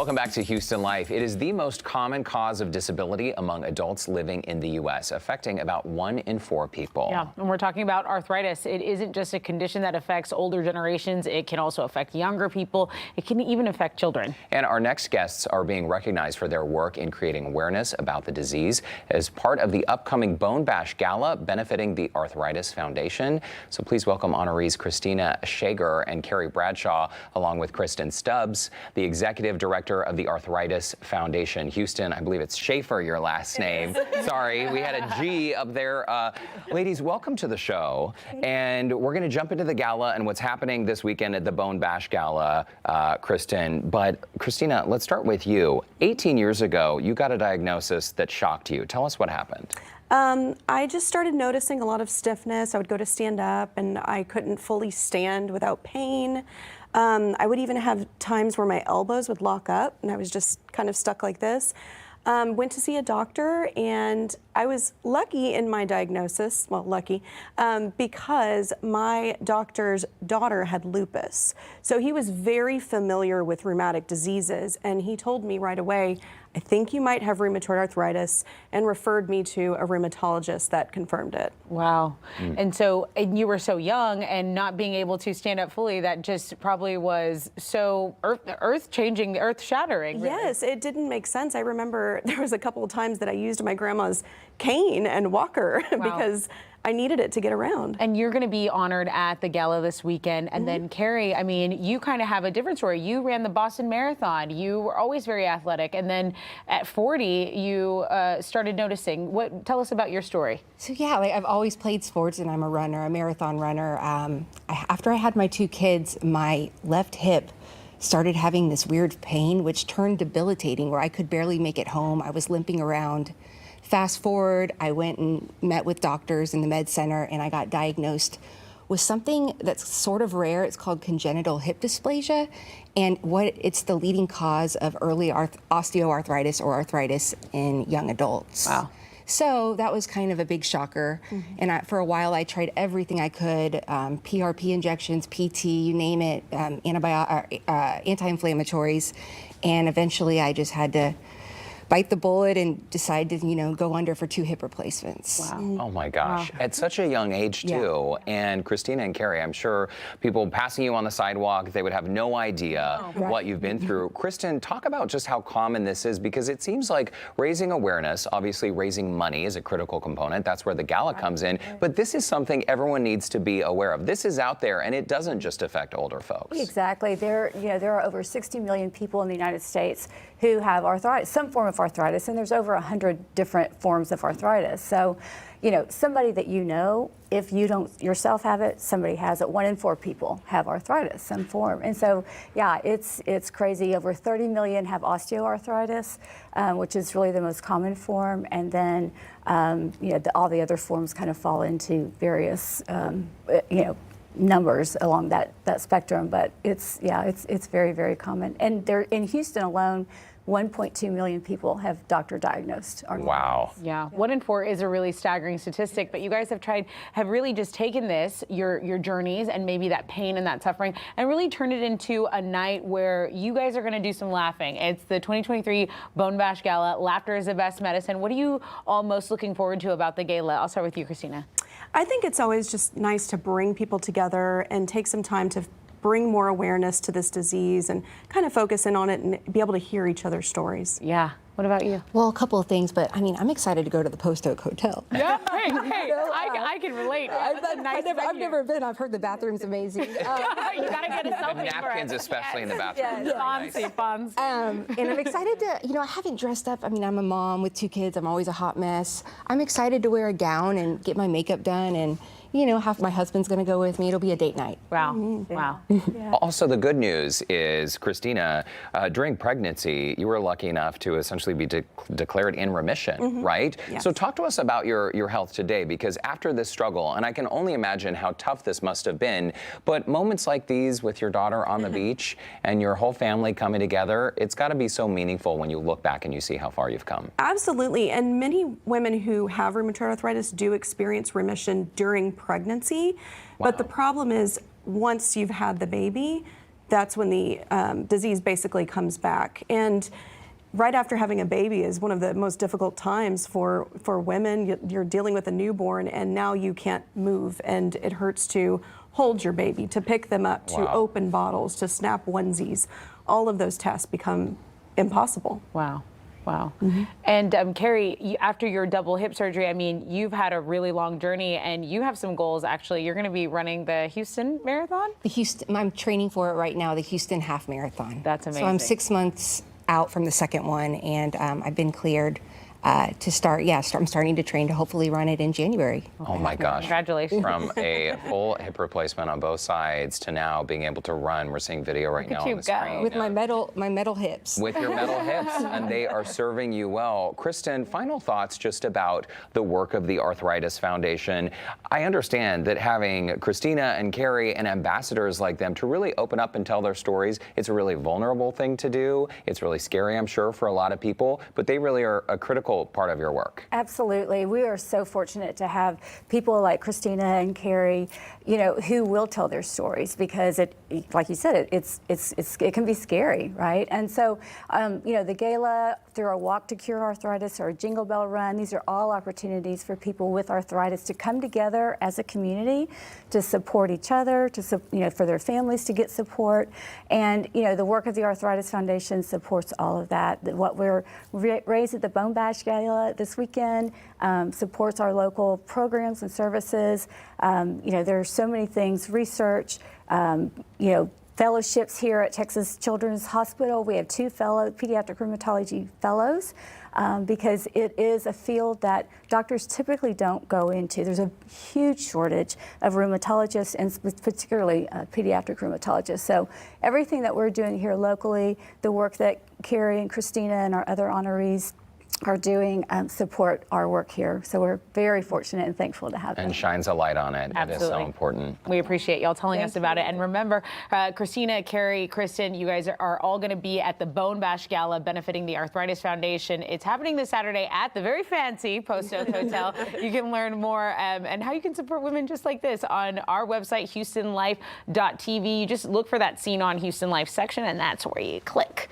Welcome back to Houston Life. It is the most common cause of disability among adults living in the U.S., affecting about 1 in 4 people. Yeah, and we're talking about arthritis. It isn't just a condition that affects older generations. It can also affect younger people. It can even affect children. And our next guests are being recognized for their work in creating awareness about the disease as part of the upcoming Bone Bash Gala benefiting the Arthritis Foundation. So please welcome honorees Cristina, Schaefer, and Carrie Bradshaw, along with Kristen Stubbs, the executive director of the Arthritis Foundation. Houston, I believe it's Schaefer, your last name. Sorry, we had a G up there. Ladies, welcome to the show. And we're going to jump into the gala and what's happening this weekend at the Bone Bash Gala, Kristen. But Cristina, let's start with you. 18 years ago, you got a diagnosis that shocked you. Tell us what happened. I just started noticing a lot of stiffness. I would go to stand up and I couldn't fully stand without pain. I would even have times where my elbows would lock up and I was just kind of stuck like this. Went to see a doctor and I was lucky in my diagnosis, well, lucky, because my doctor's daughter had lupus. So he was very familiar with rheumatic diseases and he told me right away, I think you might have rheumatoid arthritis, and referred me to a rheumatologist that confirmed it. Wow. And you were so young and not being able to stand up fully, that just probably was so earth-changing, earth-shattering. Really. Yes, it didn't make sense. I remember there was a couple of times that I used my grandma's cane and walker because I needed it to get around. And you're going to be honored at the gala this weekend. And then Carrie, I mean, you kind of have a different story. You ran the Boston Marathon. You were always very athletic. And then at 40, you started noticing. Tell us about your story. So yeah, I've always played sports and I'm a runner, a marathon runner. After I had my 2 kids, my left hip started having this weird pain, which turned debilitating, where I could barely make it home. I was limping around. Fast forward, I went and met with doctors in the med center and I got diagnosed with something that's sort of rare. It's called congenital hip dysplasia, and it's the leading cause of early osteoarthritis or arthritis in young adults. Wow. So that was kind of a big shocker. And for a while I tried everything I could, PRP injections, PT, you name it, anti-inflammatories, and eventually I just had to bite the bullet and decide to, go under for 2 hip replacements. Wow. Oh my gosh, at such a young age too. Yeah. And Cristina and Carrie, I'm sure people passing you on the sidewalk, they would have no idea what you've been through. Kristen, talk about just how common this is, because it seems like raising awareness, obviously raising money is a critical component. That's where the gala comes in. But this is something everyone needs to be aware of. This is out there and it doesn't just affect older folks. Exactly. There are over 60 million people in the United States who have arthritis, some form of arthritis, and there's over 100 different forms of arthritis. So, somebody that if you don't yourself have it, somebody has it. 1 in 4 people have arthritis, some form. And so, yeah, it's crazy. Over 30 million have osteoarthritis, which is really the most common form. And then, all the other forms kind of fall into various, numbers along that spectrum. But it's very, very common. And there in Houston alone, 1.2 million people have doctor diagnosed arthritis. Wow. Yeah, 1 in 4 is a really staggering statistic, but you guys have really just taken this, your journeys and maybe that pain and that suffering, and really turned it into a night where you guys are going to do some laughing. It's the 2023 Bone Bash Gala. Laughter is the best medicine. What are you all most looking forward to about the gala? I'll start with you, Cristina. I think it's always just nice to bring people together and take some time to bring more awareness to this disease and kind of focus in on it and be able to hear each other's stories. Yeah. What about you? Well, a couple of things, but I mean, I'm excited to go to the Post Oak Hotel. Yeah, hey, I can relate. I've never been. I've heard the bathroom's amazing. You gotta get a selfie. The napkins, especially in the bathroom. Fancy. And I'm excited to, I haven't dressed up. I mean, I'm a mom with 2 kids. I'm always a hot mess. I'm excited to wear a gown and get my makeup done, and my husband's going to go with me. It'll be a date night. Wow. Wow. Yeah. Also, the good news is, Cristina, during pregnancy, you were lucky enough to essentially be declared in remission, right? Yes. So talk to us about your health today, because after this struggle, and I can only imagine how tough this must have been, but moments like these with your daughter on the beach and your whole family coming together, it's got to be so meaningful when you look back and you see how far you've come. Absolutely. And many women who have rheumatoid arthritis do experience remission during pregnancy. Wow. But the problem is, once you've had the baby, that's when the disease basically comes back. And right after having a baby is one of the most difficult times for women. You're dealing with a newborn, and now you can't move, and it hurts to hold your baby, to pick them up, to open bottles, to snap onesies. All of those tasks become impossible. Wow. Wow. And Carrie, after your double hip surgery, I mean, you've had a really long journey, and you have some goals. Actually, you're going to be running the Houston Marathon? I'm training for it right now, the Houston Half Marathon. That's amazing. So I'm 6 months out from the second one, and I've been cleared to start. I'm starting to train to hopefully run it in January. Oh my gosh. Congratulations. From a full hip replacement on both sides to now being able to run. We're seeing video right now on the screen. With my metal hips. With your metal hips, and they are serving you well. Kristen, final thoughts just about the work of the Arthritis Foundation. I understand that having Cristina and Carrie and ambassadors like them to really open up and tell their stories, it's a really vulnerable thing to do. It's really scary, I'm sure, for a lot of people, but they really are a critical part of your work. Absolutely. We are so fortunate to have people like Cristina and Carrie, you know, who will tell their stories, because it, like you said, it can be scary, right? And so, you know, the gala, through our Walk to Cure Arthritis or Jingle Bell Run, these are all opportunities for people with arthritis to come together as a community to support each other, you know, for their families to get support. And, you know, the work of the Arthritis Foundation supports all of that. What we're raised at the Bone Bash Gala this weekend supports our local programs and services. You know, there are so many things, research, you know, fellowships here at Texas Children's Hospital. We have 2 pediatric rheumatology fellows, because it is a field that doctors typically don't go into. There's a huge shortage of rheumatologists, and particularly pediatric rheumatologists. So everything that we're doing here locally, the work that Carrie and Cristina and our other honorees are doing, support our work here. So we're very fortunate and thankful to have them. And shines a light on it. Absolutely. It is so important. We appreciate y'all telling us about it. And remember, Cristina, Carrie, Kristen, you guys are all going to be at the Bone Bash Gala benefiting the Arthritis Foundation. It's happening this Saturday at the very fancy Post Oak Hotel. You can learn more and how you can support women just like this on our website, HoustonLife.tv. You just look for that Scene on Houston Life section, and that's where you click.